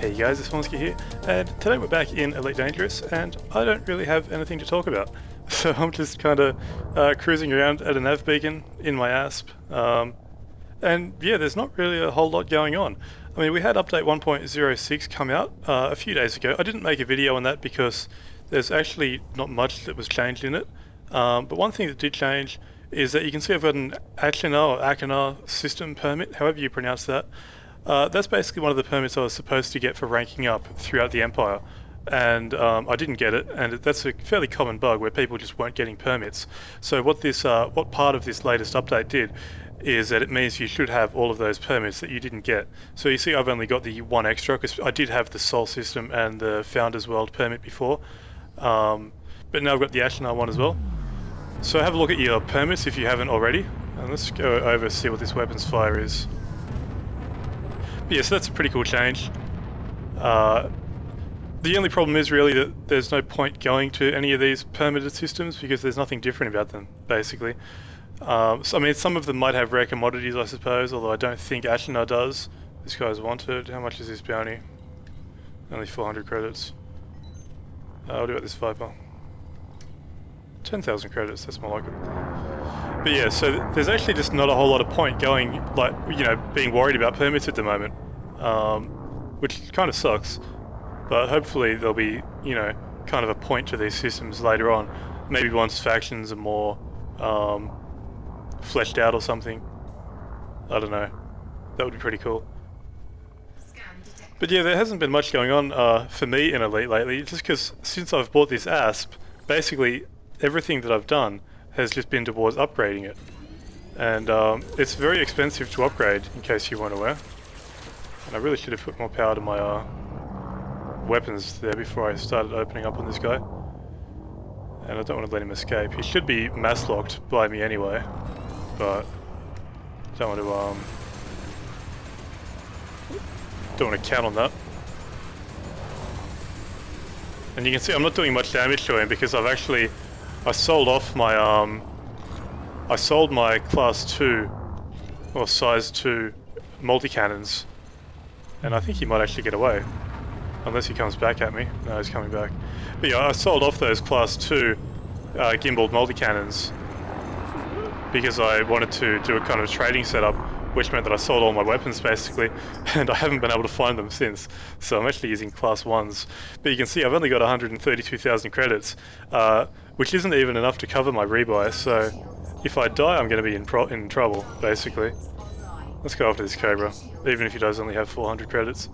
Hey guys, it's Vornskyr here, and today we're back in Elite Dangerous, and I don't really have anything to talk about. So I'm just kind of cruising around at a nav beacon in my ASP, and yeah, there's not really a whole lot going on. I mean, we had update 1.06 come out a few days ago. I didn't make a video on that because there's actually not much that was changed in it, but one thing that did change is that you can see I've got an ASRock or ASRock system permit, however you pronounce that. That's basically one of the permits I was supposed to get for ranking up throughout the Empire, and I didn't get it, and that's a fairly common bug where people just weren't getting permits. So what part of this latest update did is that it means you should have all of those permits that you didn't get. So you see I've only got the one extra because I did have the Sol System and the Founders World permit before, but now I've got the ASRock one as well. So have a look at your permits if you haven't already, and let's go over and see what this weapons fire is. But yeah, so that's a pretty cool change. The only problem is really that there's no point going to any of these permitted systems because there's nothing different about them, basically. So I mean, some of them might have rare commodities, I suppose, although I don't think ASRock does. This guy's wanted. How much is this bounty? Only 400 credits. What about this Viper? 10,000 credits, that's more like it. But yeah, so there's actually just not a whole lot of point going, like, you know, being worried about permits at the moment, which kind of sucks. But hopefully there'll be, you know, kind of a point to these systems later on. Maybe once factions are more fleshed out or something. I don't know. That would be pretty cool. But yeah, there hasn't been much going on for me in Elite lately, just because since I've bought this ASP, basically everything that I've done has just been towards upgrading it. And it's very expensive to upgrade, in case you weren't aware. And I really should have put more power to my weapons there before I started opening up on this guy. And I don't want to let him escape. He should be mass locked by me anyway, but don't want to count on that. And you can see I'm not doing much damage to him because I sold off my I sold my class 2 or size 2 multi-cannons, and I think he might actually get away unless he comes back at me. No, he's coming back. But yeah, I sold off those class 2 gimbaled multi-cannons because I wanted to do a kind of trading setup, which meant that I sold all my weapons basically, and I haven't been able to find them since. So I'm actually using class 1s. But you can see I've only got 132,000 credits, which isn't even enough to cover my rebuy, so if I die I'm going to be in trouble, basically. Let's go after this Cobra, even if he does only have 400 credits.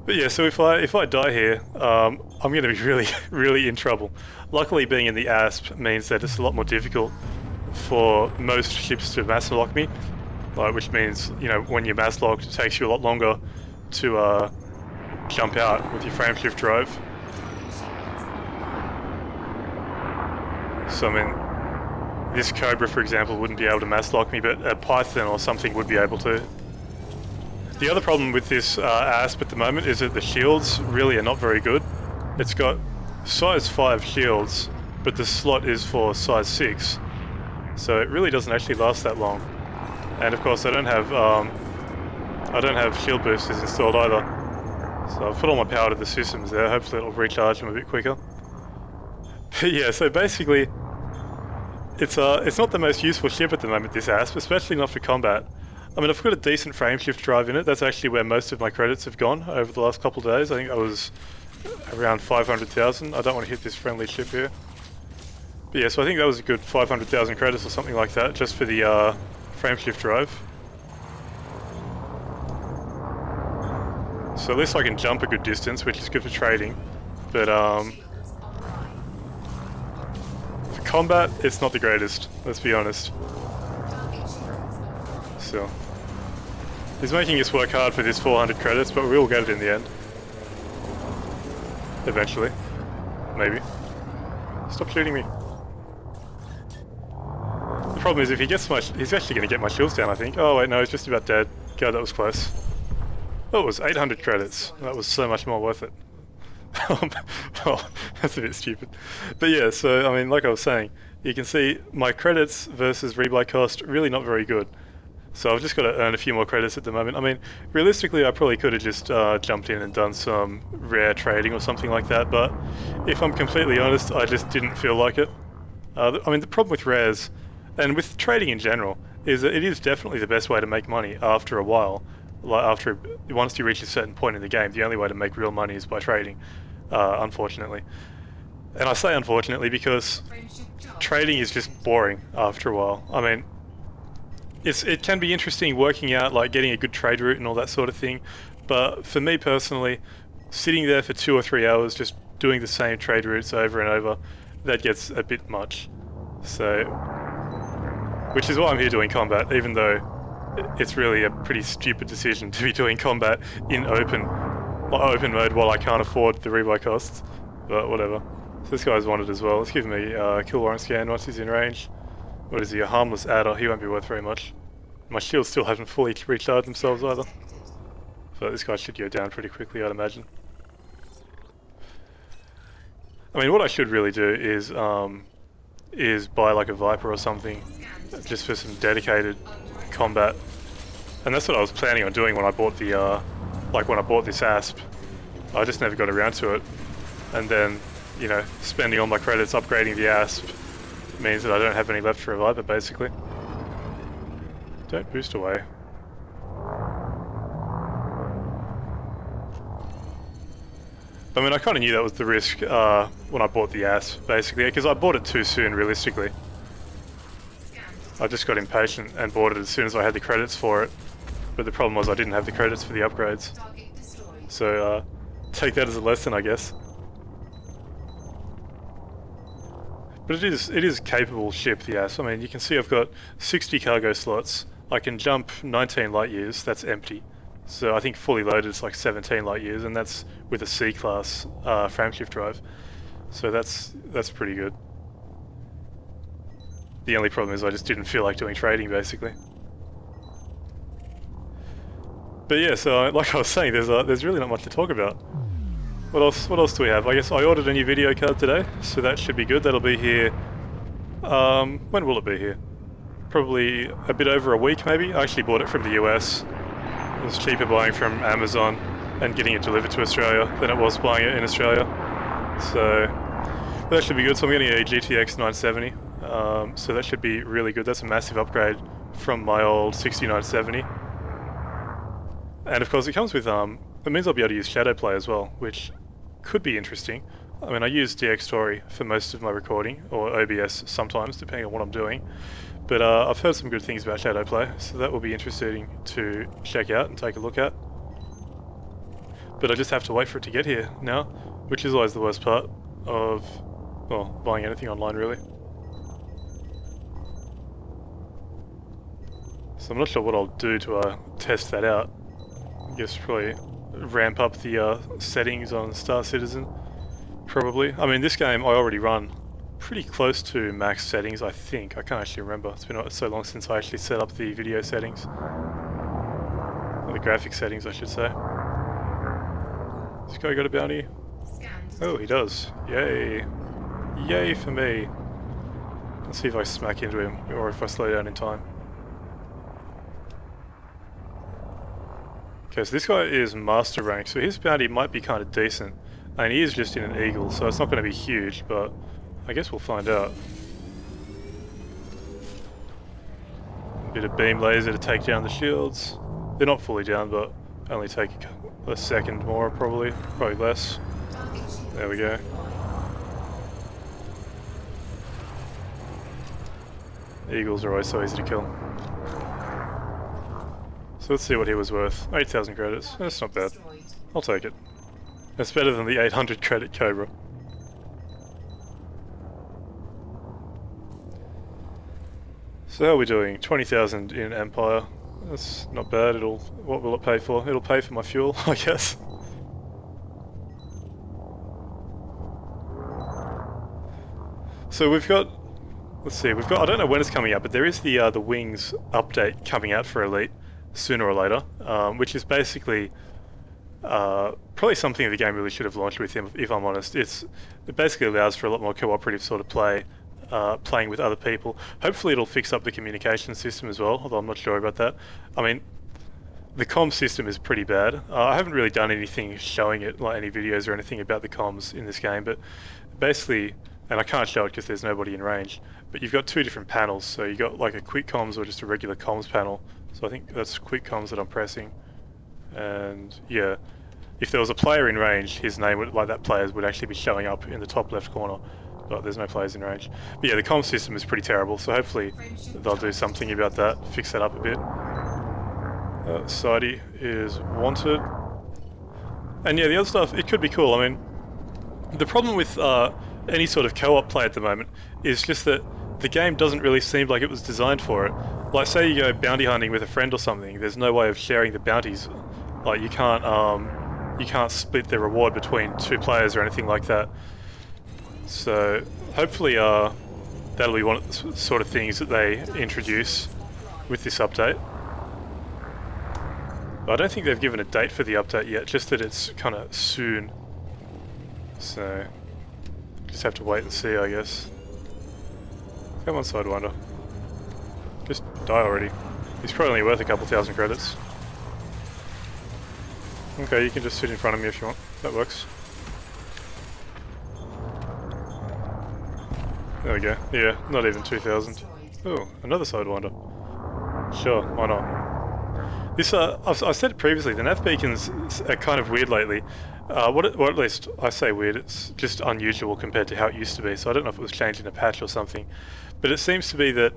But yeah, so if I die here, I'm going to be really, really in trouble. Luckily being in the ASP means that it's a lot more difficult for most ships to mass lock me. Which means, you know, when you're mass locked, it takes you a lot longer to jump out with your frameshift drive. So I mean, this Cobra, for example, wouldn't be able to mass lock me, but a Python or something would be able to. The other problem with this ASP at the moment is that the shields really are not very good. It's got size 5 shields, but the slot is for size 6, so it really doesn't actually last that long. And of course I don't have shield boosters installed either. So I've put all my power to the systems there, hopefully it'll recharge them a bit quicker. But yeah, so basically it's not the most useful ship at the moment, this ASP, especially not for combat. I mean, I've got a decent frameshift drive in it. That's actually where most of my credits have gone over the last couple of days. I think I was around 500,000. I don't want to hit this friendly ship here. But yeah, so I think that was a good 500,000 credits or something like that, just for the frameshift drive. So at least I can jump a good distance, which is good for trading. But for combat, it's not the greatest, let's be honest. So he's making us work hard for this 400 credits, but we will get it in the end. Eventually. Maybe. Stop shooting me. The problem is if he gets he's actually going to get my shields down, I think. Oh wait, no, he's just about dead. God, that was close. Oh, it was 800 credits. That was so much more worth it. Well, that's a bit stupid. But yeah, so I mean, like I was saying, you can see my credits versus rebuy cost really not very good. So I've just got to earn a few more credits at the moment. I mean, realistically, I probably could have just jumped in and done some rare trading or something like that, but if I'm completely honest, I just didn't feel like it. I mean, the problem with rares, and with trading in general, is that it is definitely the best way to make money after a while. Like once you reach a certain point in the game, the only way to make real money is by trading, unfortunately. And I say unfortunately because trading is just boring after a while. I mean, it can be interesting working out, like getting a good trade route and all that sort of thing, but for me personally, sitting there for 2 or 3 hours just doing the same trade routes over and over, that gets a bit much. So, which is why I'm here doing combat, even though it's really a pretty stupid decision to be doing combat in open mode while I can't afford the rebuy costs, but whatever. So this guy's wanted as well. Let's give him a kill warrant scan once he's in range. What is he, a harmless adder? He won't be worth very much. My shields still haven't fully recharged themselves either. So this guy should go down pretty quickly, I'd imagine. I mean, what I should really do is buy like a Viper or something, just for some dedicated combat. And that's what I was planning on doing when I bought the, when I bought this ASP. I just never got around to it. And then, you know, spending all my credits upgrading the ASP means that I don't have any left for a Viper, basically. Don't boost away. I mean, I kind of knew that was the risk when I bought the ASP, basically, because I bought it too soon, realistically. I just got impatient and bought it as soon as I had the credits for it. But the problem was I didn't have the credits for the upgrades. So, take that as a lesson, I guess. But it is a capable ship, the ASP. I mean, you can see I've got 60 cargo slots. I can jump 19 light years, that's empty. So I think fully loaded it's like 17 light years, and that's with a C-class frameshift drive. So that's pretty good. The only problem is I just didn't feel like doing trading, basically. But yeah, so like I was saying, there's really not much to talk about. What else do we have? I guess I ordered a new video card today, so that should be good. That'll be here. When will it be here? Probably a bit over a week, maybe. I actually bought it from the US. It was cheaper buying from Amazon and getting it delivered to Australia than it was buying it in Australia. So that should be good. So I'm getting a GTX 970. So that should be really good. That's a massive upgrade from my old 6970. And of course it comes with, it means I'll be able to use Shadow Play as well, which could be interesting. I mean, I use DX Story for most of my recording, or OBS sometimes, depending on what I'm doing. But I've heard some good things about Shadow Play, so that will be interesting to check out and take a look at. But I just have to wait for it to get here now, which is always the worst part of, well, buying anything online, really. So I'm not sure what I'll do to test that out. I guess probably ramp up the settings on Star Citizen, probably. I mean, this game I already run pretty close to max settings, I think. I can't actually remember. It's been so long since I actually set up the video settings. Or the graphic settings, I should say. This guy got a bounty? Oh, he does. Yay. Yay for me. Let's see if I smack into him, or if I slow down in time. Okay, so this guy is master rank, so his bounty might be kind of decent. And he is just in an eagle, so it's not going to be huge, but I guess we'll find out. A bit of beam laser to take down the shields. They're not fully down, but only take a second more, probably less. There we go. Eagles are always so easy to kill. So let's see what he was worth. 8,000 credits. That's not bad. I'll take it. That's better than the 800 credit Cobra. So how are we doing? 20,000 in Empire. That's not bad. What will it pay for? It'll pay for my fuel, I guess. So we've got, let's see, I don't know when it's coming out, but there is the Wings update coming out for Elite sooner or later, which is basically probably something the game really should have launched with him, if I'm honest. It basically allows for a lot more cooperative sort of play playing with other people. Hopefully it'll fix up the communication system as well, although I'm not sure about that. I mean, the comms system is pretty bad. I haven't really done anything showing it, like any videos or anything about the comms in this game, but basically, and I can't show it because there's nobody in range, but you've got two different panels. So you've got like a quick comms or just a regular comms panel. So I think that's quick comms that I'm pressing. And yeah, if there was a player in range, his name would, like that player's would actually be showing up in the top left corner. But there's no players in range. But yeah, the comms system is pretty terrible, so hopefully they'll do something about that, fix that up a bit. Saitek is wanted. And yeah, the other stuff, it could be cool. I mean, the problem with any sort of co-op play at the moment is just that the game doesn't really seem like it was designed for it. Like say you go bounty hunting with a friend or something, there's no way of sharing the bounties. Like you can't split the reward between two players or anything like that. So hopefully that'll be one of the sort of things that they introduce with this update. I don't think they've given a date for the update yet, just that it's kind of soon. So, just have to wait and see, I guess. Come on, Sidewinder. Just die already. He's probably only worth a couple thousand credits. Okay, you can just sit in front of me if you want. That works. There we go. Yeah, not even 2,000. Oh, another Sidewinder. Sure, why not? This, I've said it previously, the nav beacons are kind of weird lately. Or at least I say weird, it's just unusual compared to how it used to be, so I don't know if it was changed in a patch or something. But it seems to be that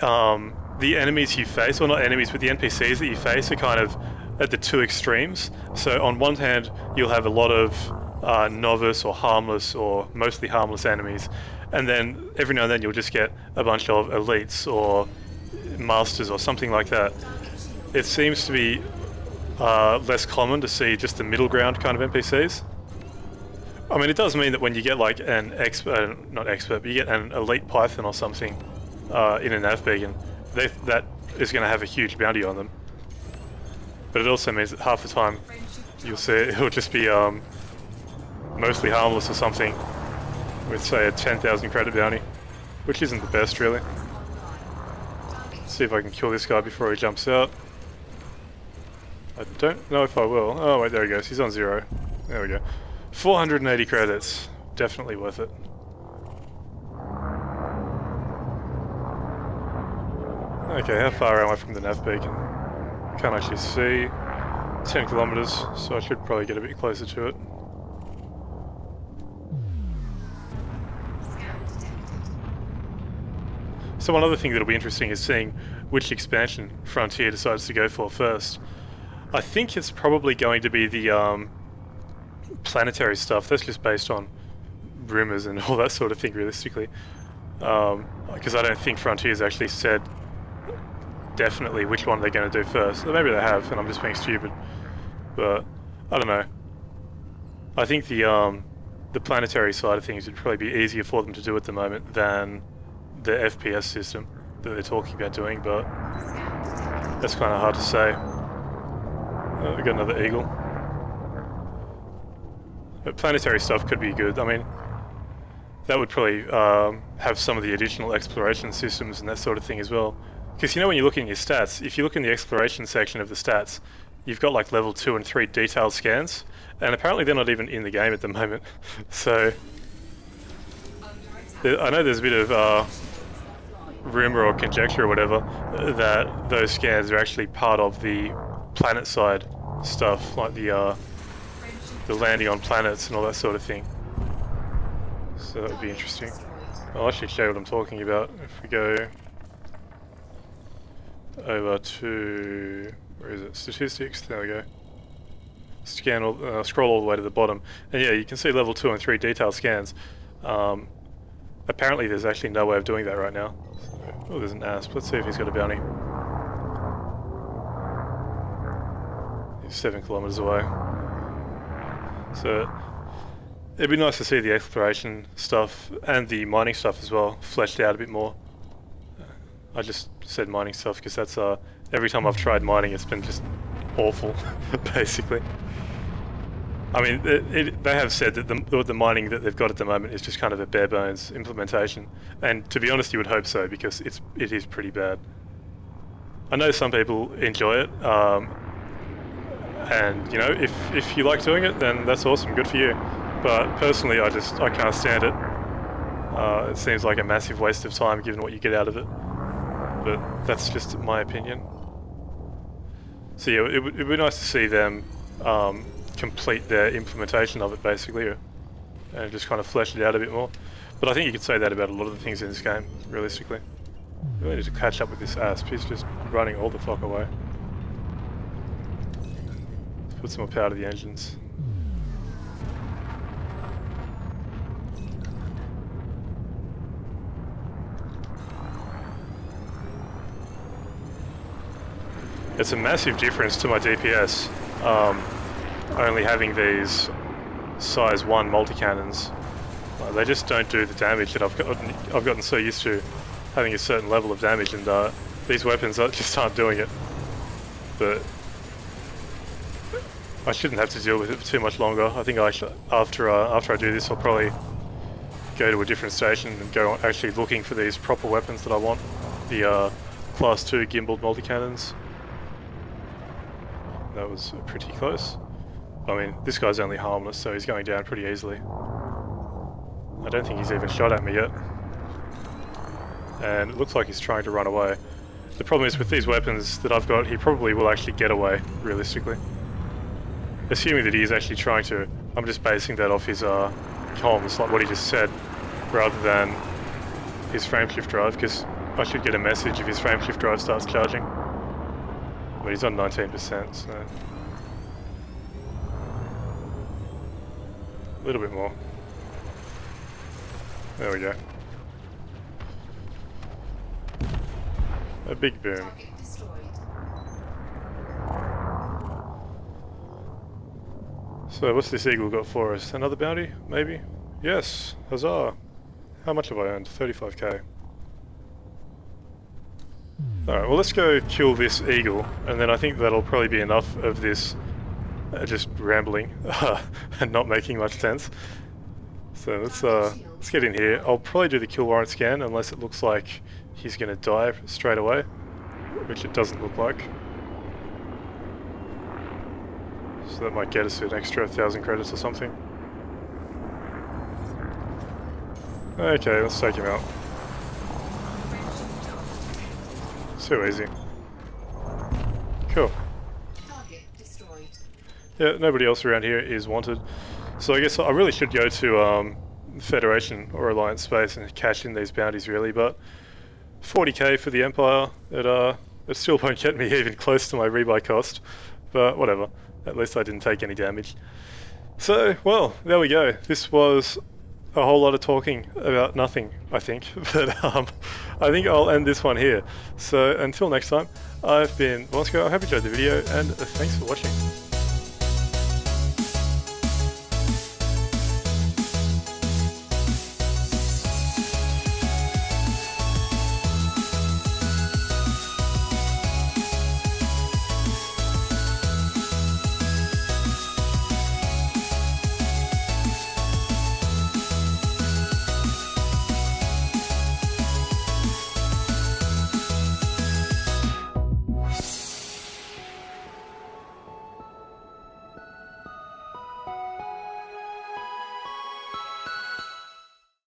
the enemies you face, or not enemies, but the NPCs that you face are kind of at the two extremes. So on one hand, you'll have a lot of novice or harmless or mostly harmless enemies, and then every now and then you'll just get a bunch of elites or masters or something like that. It seems to be less common to see just the middle ground kind of NPCs. I mean, it does mean that when you get like an expert, not expert, but you get an elite Python or something in a nav beacon, that is going to have a huge bounty on them. But it also means that half the time you'll see it'll just be mostly harmless or something with, say, a 10,000 credit bounty, which isn't the best really. See if I can kill this guy before he jumps out. I don't know if I will. Oh wait, there he goes. He's on 0. There we go. 480 credits. Definitely worth it. Okay, how far am I from the nav beacon? Can't actually see. 10 kilometers, so I should probably get a bit closer to it. So one other thing that'll be interesting is seeing which expansion Frontier decides to go for first. I think it's probably going to be the planetary stuff. That's just based on rumors and all that sort of thing, realistically. Because I don't think Frontier's actually said definitely which one they're going to do first. Or maybe they have, and I'm just being stupid. But I don't know. I think the planetary side of things would probably be easier for them to do at the moment than the FPS system that they're talking about doing, but that's kind of hard to say. We got another eagle. But planetary stuff could be good. I mean, that would probably have some of the additional exploration systems and that sort of thing as well. Because you know when you look in your stats, if you look in the exploration section of the stats, you've got like level 2 and 3 detailed scans, and apparently they're not even in the game at the moment. So I know there's a bit of rumor or conjecture or whatever that those scans are actually part of the planet side stuff, like the landing on planets and all that sort of thing. So that would be interesting. I'll actually show you what I'm talking about. If we go over to, where is it? Statistics. There we go. Scan all, scroll all the way to the bottom, and yeah, you can see level 2 and 3 detailed scans. Apparently, there's actually no way of doing that right now. Oh, there's an asp. Let's see if he's got a bounty. He's 7 kilometers away. So it'd be nice to see the exploration stuff and the mining stuff as well fleshed out a bit more. I just said mining stuff because that's every time I've tried mining, it's been just awful, basically. I mean, they have said that the mining that they've got at the moment is just kind of a bare bones implementation, and to be honest, you would hope so because it is pretty bad. I know some people enjoy it, and you know, if you like doing it, then that's awesome, good for you. But personally, I can't stand it. It seems like a massive waste of time given what you get out of it. But that's just my opinion. So yeah, it would be nice to see them complete their implementation of it basically, and just kind of flesh it out a bit more. But I think you could say that about a lot of the things in this game, realistically. We really need to catch up with this asp. He's just running all the fuck away. Let's put some more power to the engines. It's a massive difference to my DPS, only having these size 1 multi-cannons. They just don't do the damage that I've gotten so used to having a certain level of damage, and these weapons just aren't doing it. But I shouldn't have to deal with it for too much longer. I think after I do this, I'll probably go to a different station and go actually looking for these proper weapons that I want. The Class 2 gimbaled multi-cannons. That was pretty close. I mean, this guy's only harmless, so he's going down pretty easily. I don't think he's even shot at me yet. And it looks like he's trying to run away. The problem is with these weapons that I've got, he probably will actually get away, realistically. Assuming that he is actually trying to, I'm just basing that off his comms, like what he just said, rather than his frameshift drive, because I should get a message if his frameshift drive starts charging. But he's on 19%, so... a little bit more. There we go. A big boom. So what's this eagle got for us? Another bounty, maybe? Yes, huzzah! How much have I earned? 35k. Alright, well let's go kill this eagle, and then I think that'll probably be enough of this just rambling and not making much sense. So let's get in here. I'll probably do the kill warrant scan unless it looks like he's gonna die straight away, which it doesn't look like. So that might get us an extra 1,000 credits or something. Okay, let's take him out. Too easy. Cool. Yeah, nobody else around here is wanted. So I guess I really should go to Federation or Alliance space and cash in these bounties really, but 40k for the Empire, it still won't get me even close to my rebuy cost, but whatever. At least I didn't take any damage. So, well, there we go. This was a whole lot of talking about nothing, I think, but I think I'll end this one here. So until next time, I've been Vornskyr. I hope you enjoyed the video, and thanks for watching.